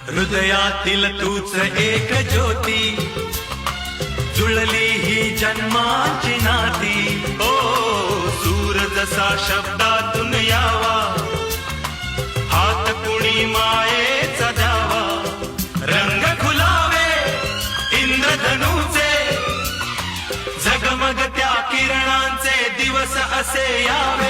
हृदयातील तूच एक ज्योती, जुळली ही जन्माची नाती. ओ सूर जसा शब्दातून यावा, हात कुणी मायेचा द्यावा. रंग खुलावे इंद्रधनुचे, झगमग त्या किरणांचे दिवस असे यावे.